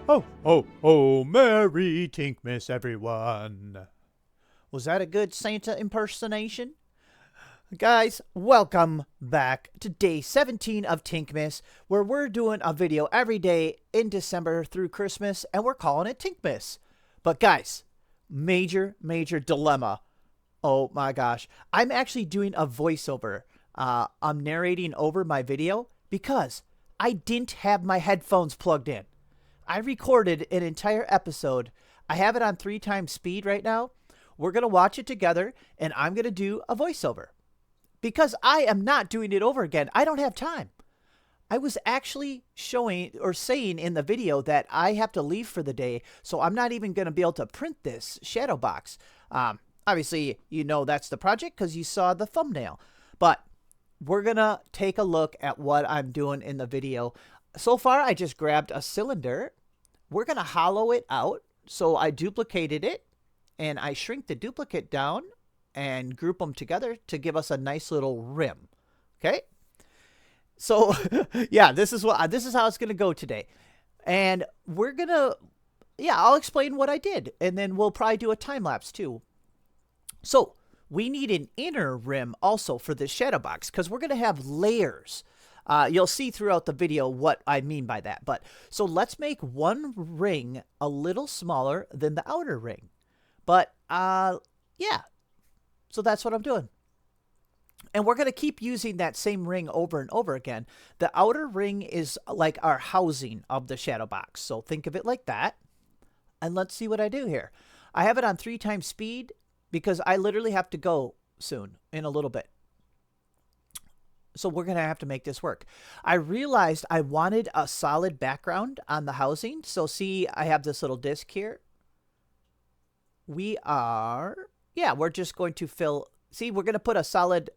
Oh, oh, oh, Merry Tinkmiss, everyone. Was that a good Santa impersonation? Guys, welcome back to day 17 of Tinkmiss, where we're doing a video every day in December through Christmas, and we're calling it Tinkmiss. But guys, major dilemma. Oh my gosh. I'm actually doing a voiceover. I'm narrating over my video because I didn't have my headphones plugged in. I recorded an entire episode. I have it on 3 times speed right now. We're going to watch it together, and I'm going to do a voiceover. Because I am not doing it over again. I don't have time. I was actually showing or saying in the video that I have to leave for the day, so I'm not even going to be able to print this shadow box. Obviously, you know that's the project because you saw the thumbnail. But we're going to take a look at what I'm doing in the video. So far, I just grabbed a cylinder. We're going to hollow it out. So I duplicated it, and I shrink the duplicate down and group them together to give us a nice little rim. Okay? So, yeah, this is how it's going to go today. And we're going to I'll explain what I did, and then we'll probably do a time lapse too. So, we need an inner rim also for this shadow box because we're going to have layers. You'll see throughout the video what I mean by that. But so let's make one ring a little smaller than the outer ring. But yeah, so that's what I'm doing. And we're going to keep using that same ring over and over again. The outer ring is like our housing of the shadow box. So think of it like that. And let's see what I do here. I have it on 3 times speed because I literally have to go soon in a little bit. So we're going to have to make this work. I realized I wanted a solid background on the housing. So see, I have this little disc here. We're just going to we're going to put a solid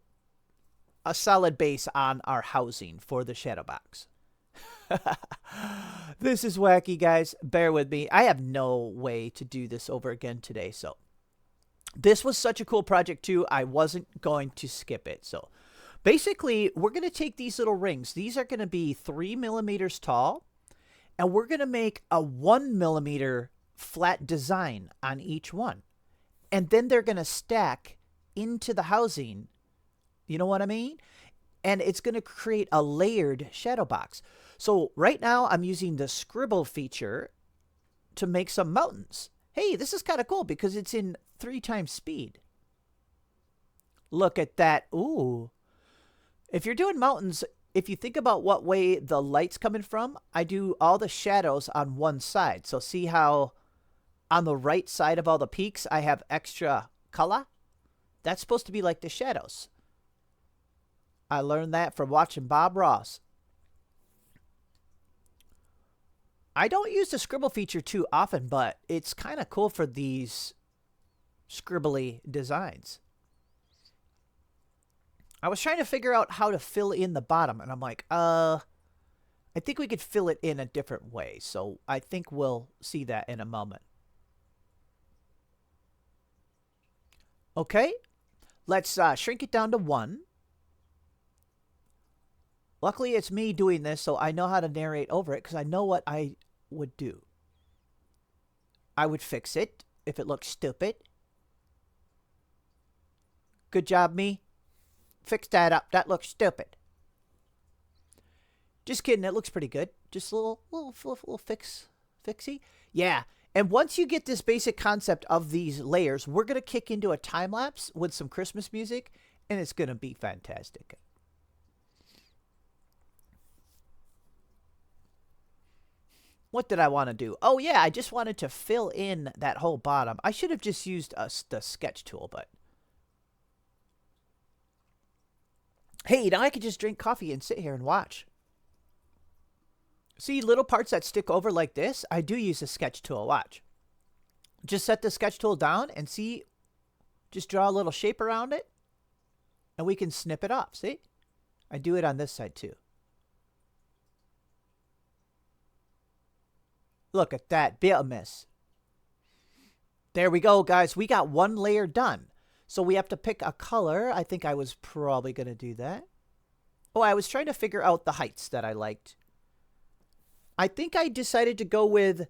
base on our housing for the shadow box. This is wacky, guys. Bear with me. I have no way to do this over again today. So this was such a cool project too. I wasn't going to skip it. So basically, we're going to take these little rings. These are going to be 3 millimeters tall. And we're going to make a 1 millimeter flat design on each one. And then they're going to stack into the housing. You know what I mean? And it's going to create a layered shadow box. So right now, I'm using the scribble feature to make some mountains. Hey, this is kind of cool because it's in 3 times speed. Look at that. Ooh. If you're doing mountains, if you think about what way the light's coming from, I do all the shadows on one side. So see how on the right side of all the peaks, I have extra color? That's supposed to be like the shadows. I learned that from watching Bob Ross. I don't use the scribble feature too often, but it's kind of cool for these scribbly designs. I was trying to figure out how to fill in the bottom, and I'm like, I think we could fill it in a different way. So I think we'll see that in a moment. Okay, let's shrink it down to 1. Luckily, it's me doing this, so I know how to narrate over it because I know what I would do. I would fix it if it looks stupid. Good job, me. Fix that up. That looks stupid. Just kidding. It looks pretty good. Just a little fixy. Yeah. And once you get this basic concept of these layers, we're going to kick into a time lapse with some Christmas music, and it's going to be fantastic. What did I want to do? Oh, yeah, I just wanted to fill in that whole bottom. I should have just used the sketch tool, but hey, now I could just drink coffee and sit here and watch. See, little parts that stick over like this, I do use the sketch tool. Watch. Just set the sketch tool down and see, just draw a little shape around it, and we can snip it off. See? I do it on this side too. Look at that, bit of miss. There we go, guys. We got one layer done. So we have to pick a color. I think I was probably going to do that. Oh, I was trying to figure out the heights that I liked. I think I decided to go with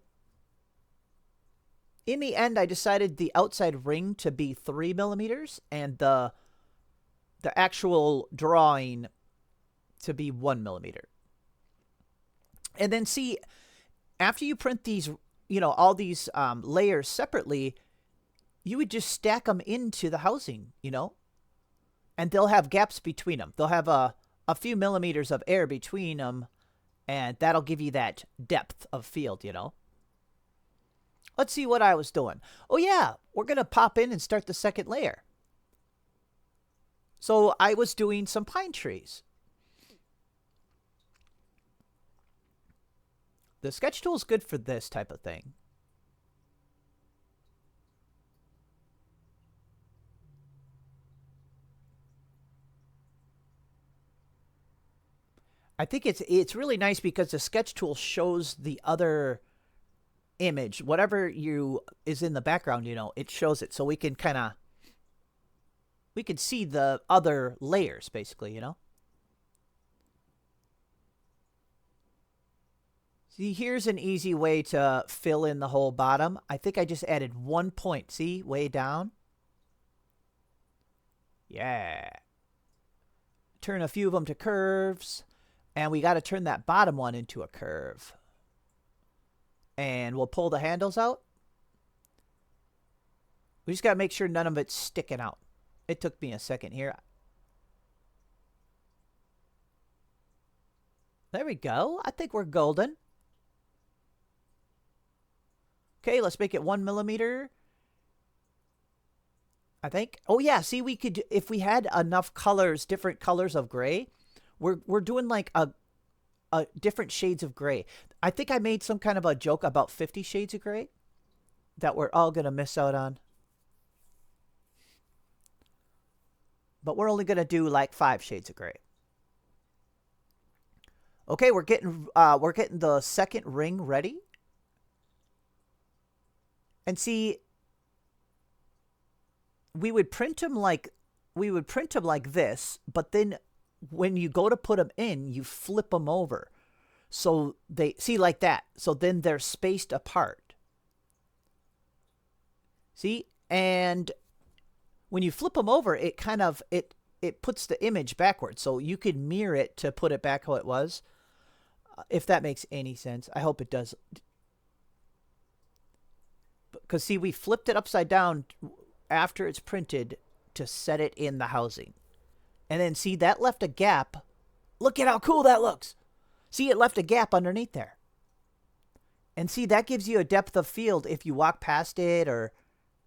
in the end, I decided the outside ring to be 3 millimeters and the actual drawing to be 1 millimeter. And then see, after you print these, all these layers separately, you would just stack them into the housing, and they'll have gaps between them. They'll have a few millimeters of air between them, and that'll give you that depth of field, Let's see what I was doing. Oh, yeah, we're going to pop in and start the second layer. So I was doing some pine trees. The sketch tool is good for this type of thing. I think it's really nice because the sketch tool shows the other image, whatever is in the background, it shows it, so we can see the other layers basically, See, here's an easy way to fill in the whole bottom. I think I just added 1 point. See, way down. Yeah. Turn a few of them to curves. And we got to turn that bottom one into a curve. And we'll pull the handles out. We just got to make sure none of it's sticking out. It took me a second here. There we go. I think we're golden. Okay, let's make it 1 millimeter. I think. Oh yeah, see, we could, if we had enough colors, different colors of gray, we're doing like a different shades of gray. I think I made some kind of a joke about 50 shades of gray that we're all gonna miss out on. But we're only gonna do like 5 shades of gray. Okay, we're getting the second ring ready. And see, we would print them like this, but then when you go to put them in, you flip them over. So they see like that. So then they're spaced apart. See? And when you flip them over, it kind of it puts the image backwards. So you could mirror it to put it back how it was. If that makes any sense. I hope it does. Because see, we flipped it upside down after it's printed to set it in the housing. And then see, that left a gap. Look at how cool that looks. See, it left a gap underneath there. And see, that gives you a depth of field if you walk past it or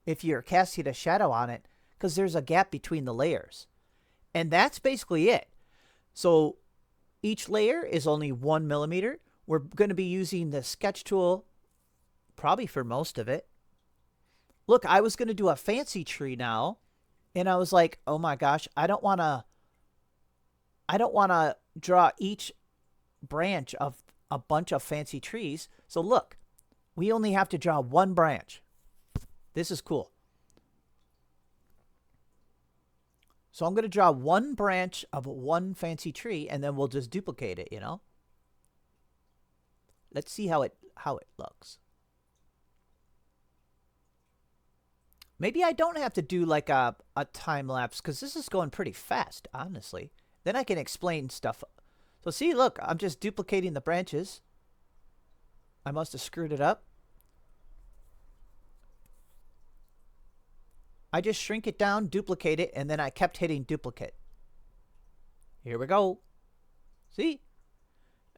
if you're casting a shadow on it, because there's a gap between the layers. And that's basically it. So each layer is only 1 millimeter. We're going to be using the sketch tool probably for most of it. Look, I was going to do a fancy tree now, and I was like, oh my gosh, I don't want to draw each branch of a bunch of fancy trees. So look, we only have to draw 1 branch. This is cool. So I'm going to draw 1 branch of 1 fancy tree, and then we'll just duplicate it, Let's see how it looks. Maybe I don't have to do like a time lapse because this is going pretty fast, honestly. Then I can explain stuff. So see, look, I'm just duplicating the branches. I must have screwed it up. I just shrink it down, duplicate it, and then I kept hitting duplicate. Here we go. See?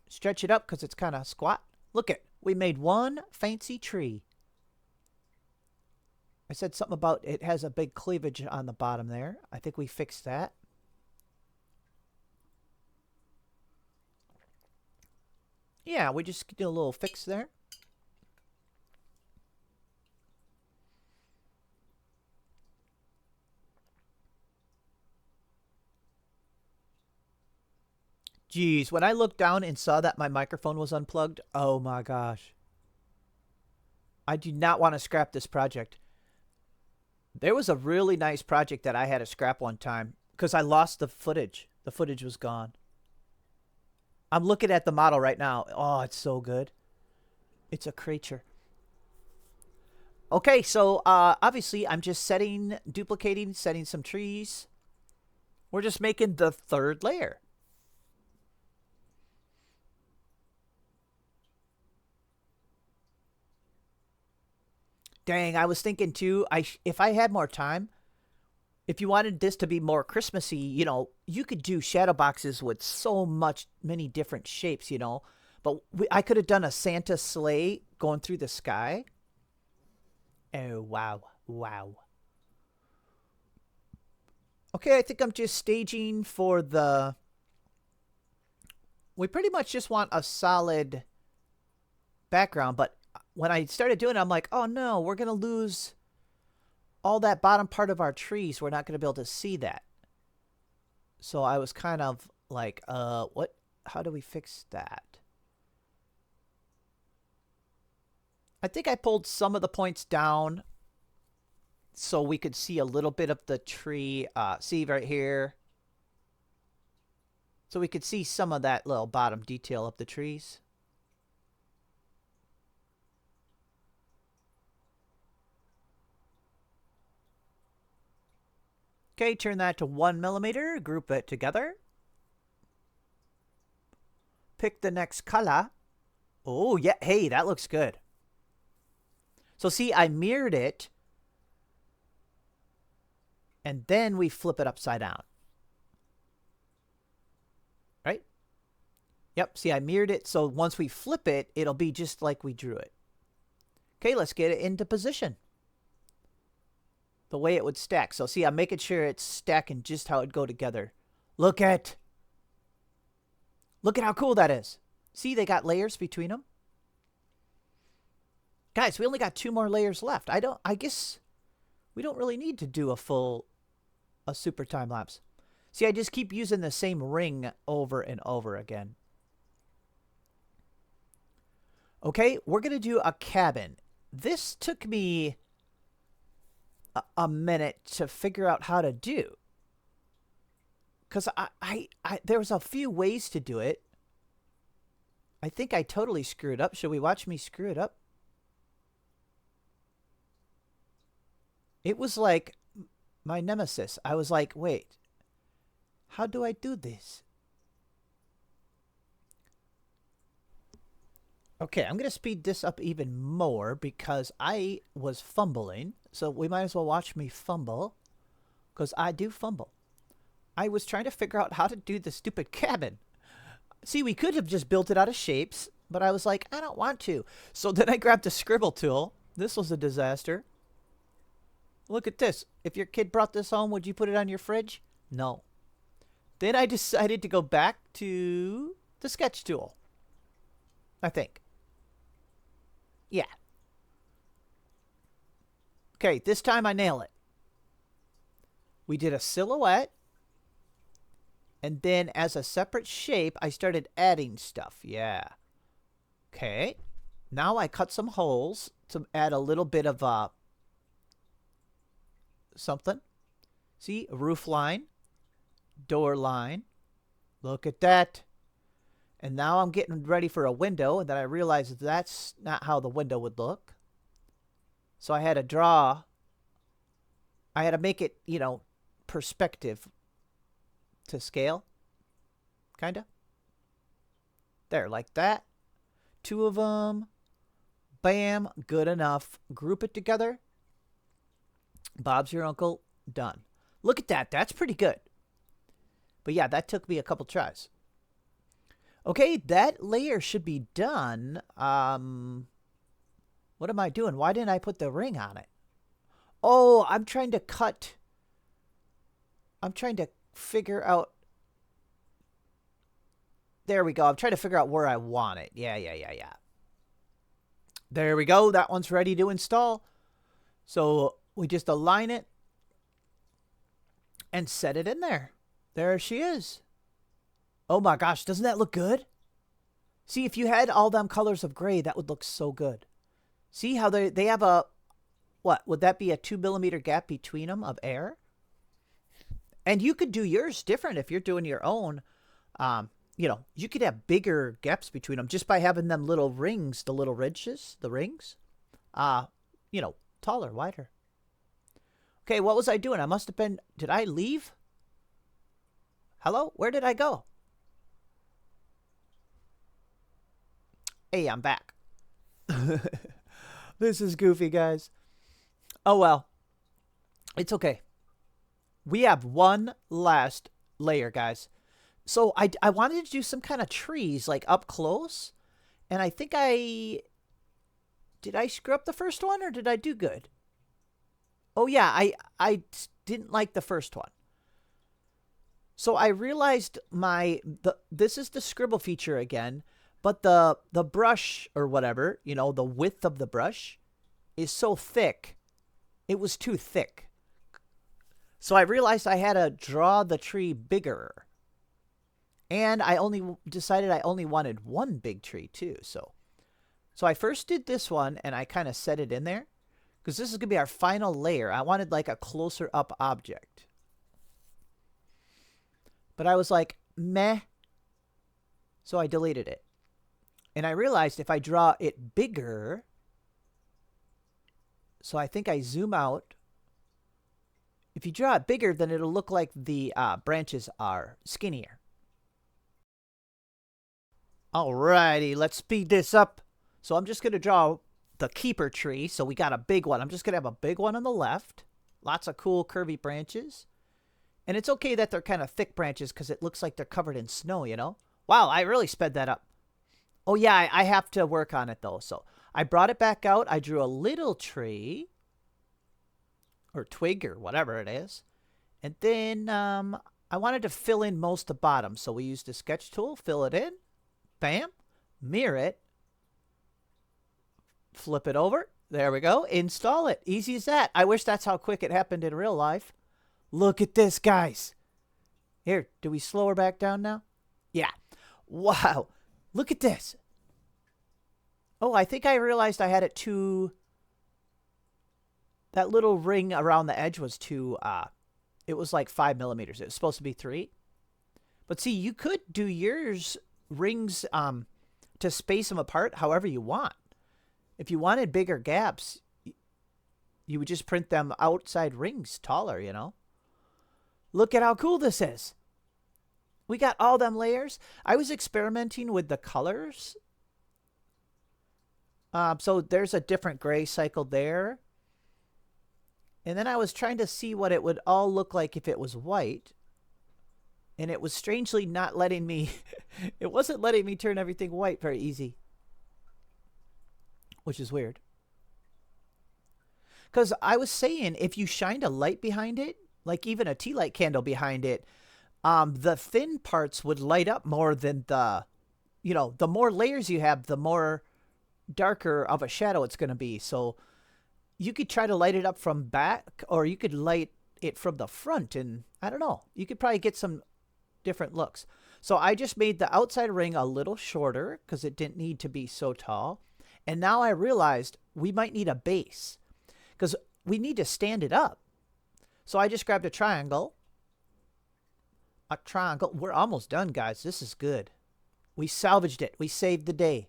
Stretch it up because it's kind of squat. Look it. We made 1 fancy tree. I said something about it has a big cleavage on the bottom there. I think we fixed that. Yeah, we just did a little fix there. Geez, when I looked down and saw that my microphone was unplugged, oh my gosh. I do not want to scrap this project. There was a really nice project that I had to scrap one time because I lost the footage. The footage was gone. I'm looking at the model right now. Oh, it's so good. It's a creature. Okay, so obviously I'm just duplicating, setting some trees. We're just making the third layer. Dang, I was thinking too, if I had more time, if you wanted this to be more Christmassy, you could do shadow boxes with many different shapes. But I could have done a Santa sleigh going through the sky. Oh, wow. Wow. Okay, I think I'm just staging for the... We pretty much just want a solid background, but when I started doing it, I'm like, oh no, we're going to lose all that bottom part of our trees. We're not going to be able to see that. So I was kind of like, what? How do we fix that? I think I pulled some of the points down so we could see a little bit of the tree. See right here. So we could see some of that little bottom detail of the trees. Okay, turn that to 1mm, group it together. Pick the next color. Oh, yeah, hey, that looks good. So see, I mirrored it. And then we flip it upside down. Right? Yep, see, I mirrored it. So once we flip it, it'll be just like we drew it. Okay, let's get it into position. The way it would stack. So see, I'm making sure it's stacking just how it'd go together. Look at how cool that is. See, they got layers between them. Guys, we only got 2 more layers left. I guess we don't really need to do a super time lapse. See, I just keep using the same ring over and over again. Okay, we're going to do a cabin. This took me a minute to figure out how to do. Because there was a few ways to do it. I think I totally screwed up. Should we watch me screw it up? It was like my nemesis. I was like, wait, how do I do this? Okay, I'm going to speed this up even more because I was fumbling. So we might as well watch me fumble because I do fumble. I was trying to figure out how to do the stupid cabin. See, we could have just built it out of shapes, but I was like, I don't want to. So then I grabbed a scribble tool. This was a disaster. Look at this. If your kid brought this home, would you put it on your fridge? No. Then I decided to go back to the sketch tool. I think. Yeah. Okay, this time I nail it. We did a silhouette. And then as a separate shape, I started adding stuff. Yeah. Okay. Now I cut some holes to add a little bit of something. See, a roof line, door line. Look at that. And now I'm getting ready for a window, and then I realized that's not how the window would look. So I had to make it, perspective to scale. Kinda. There, like that. 2 of them. Bam, good enough. Group it together. Bob's your uncle. Done. Look at that. That's pretty good. But yeah, that took me a couple tries. Okay, that layer should be done. What am I doing? Why didn't I put the ring on it? Oh, I'm trying to figure out. There we go. I'm trying to figure out where I want it. Yeah. There we go. That one's ready to install. So we just align it and set it in there. There she is. Oh my gosh, doesn't that look good? See, if you had all them colors of gray, that would look so good. See how they have a, what, would that be a 2mm gap between them of air? And you could do yours different if you're doing your own. You could have bigger gaps between them just by having them little rings, the little ridges, the rings. taller, wider. Okay, what was I doing? I must have been... Did I leave? Hello? Where did I go? Hey, I'm back. This is goofy, guys. Oh, well. It's okay. We have one last layer, guys. So I wanted to do some kind of trees, like up close. And I think did I screw up the first one, or did I do good? Oh, yeah, I didn't like the first one. So I realized this is the scribble feature again, but the brush or whatever, you know, the width of the brush is so thick. It was too thick. So I realized I had to draw the tree bigger. And I decided I only wanted one big tree too. So I first did this one and I kind of set it in there because this is going to be our final layer. I wanted like a closer up object. But I was like, meh. So I deleted it. And I realized if I draw it bigger, so I think I zoom out. If you draw it bigger, then it'll look like the branches are skinnier. Alrighty, let's speed this up. So I'm just going to draw the keeper tree. So we got a big one. I'm just going to have a big one on the left. Lots of cool curvy branches. And it's okay that they're kind of thick branches because it looks like they're covered in snow, you know? Wow, I really sped that up. Oh, yeah, I have to work on it, though. So I brought it back out. I drew a little tree. Or twig or whatever it is. And then I wanted to fill in most of the bottom. So we used the sketch tool. Fill it in. Bam. Mirror it. Flip it over. There we go. Install it. Easy as that. I wish that's how quick it happened in real life. Look at this, guys. Here, do we slow her back down now? Yeah. Wow. Look at this. Oh, I think I realized I had it too... That little ring around the edge was too... it was like 5 millimeters. It was supposed to be 3. But see, you could do yours rings to space them apart however you want. If you wanted bigger gaps, you would just print them outside rings taller, you know? Look at how cool this is. We got all them layers. I was experimenting with the colors. So there's a different gray cycle there. And then I was trying to see what it would all look like if it was white. And it was strangely not letting me... It wasn't letting me turn everything white very easy. Which is weird. Because I was saying, if you shined a light behind it, like even a tea light candle behind it, the thin parts would light up more than the... You know, the more layers you have, the more darker of a shadow it's going to be. So you could try to light it up from back, or you could light it from the front, and I don't know. You could probably get some different looks. So I just made the outside ring a little shorter because it didn't need to be so tall. And now I realized we might need a base because we need to stand it up. So I just grabbed a triangle. A triangle. We're almost done, guys. This is good. We salvaged it. We saved the day.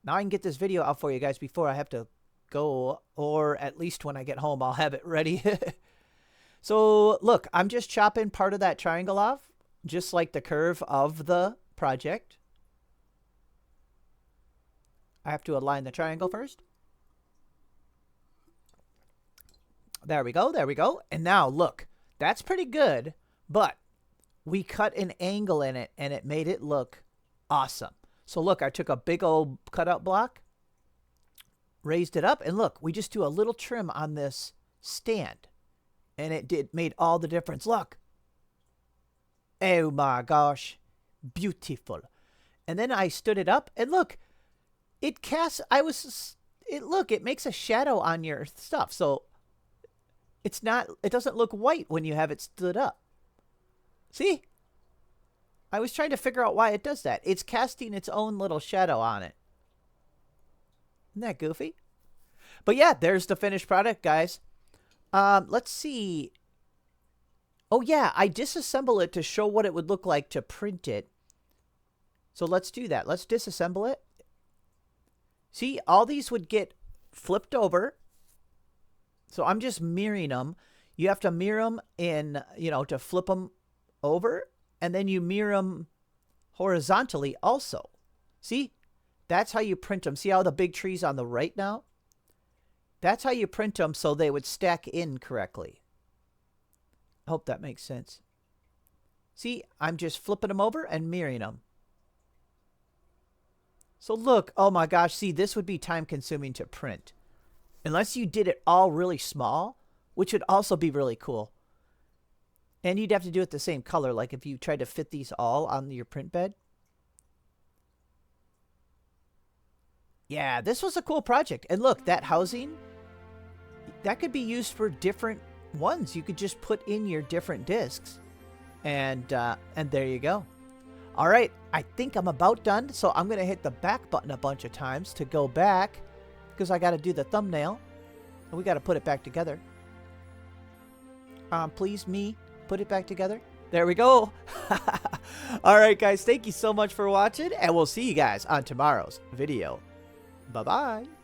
Now I can get this video out for you guys before I have to go, or at least when I get home, I'll have it ready. So look, I'm just chopping part of that triangle off, just like the curve of the project. I have to align the triangle first. There we go. There we go. And now look, that's pretty good, but we cut an angle in it and it made it look awesome. So look, I took a big old cutout block, raised it up, and look, we just do a little trim on this stand. And it made all the difference. Look. Oh my gosh. Beautiful. And then I stood it up, and look, it casts, look, it makes a shadow on your stuff. So it doesn't look white when you have it stood up. See? I was trying to figure out why it does that. It's casting its own little shadow on it. Isn't that goofy? But yeah, there's the finished product, guys. Let's see. Oh yeah, I disassemble it to show what it would look like to print it. So let's do that. Let's disassemble it. See, all these would get flipped over. So I'm just mirroring them. You have to mirror them in, to flip them over. And then you mirror them horizontally also. See? That's how you print them. See how the big tree's on the right now? That's how you print them so they would stack in correctly. I hope that makes sense. See, I'm just flipping them over and mirroring them. So look, oh my gosh, see, this would be time consuming to print. Unless you did it all really small, which would also be really cool. And you'd have to do it the same color, like if you tried to fit these all on your print bed. Yeah, this was a cool project. And look, that housing, that could be used for different ones. You could just put in your different discs. And there you go. All right, I think I'm about done. So I'm going to hit the back button a bunch of times to go back. Because I got to do the thumbnail. And we got to put it back together. Please, me, put it back together. There we go. All right, guys, thank you so much for watching. And we'll see you guys on tomorrow's video. Bye-bye.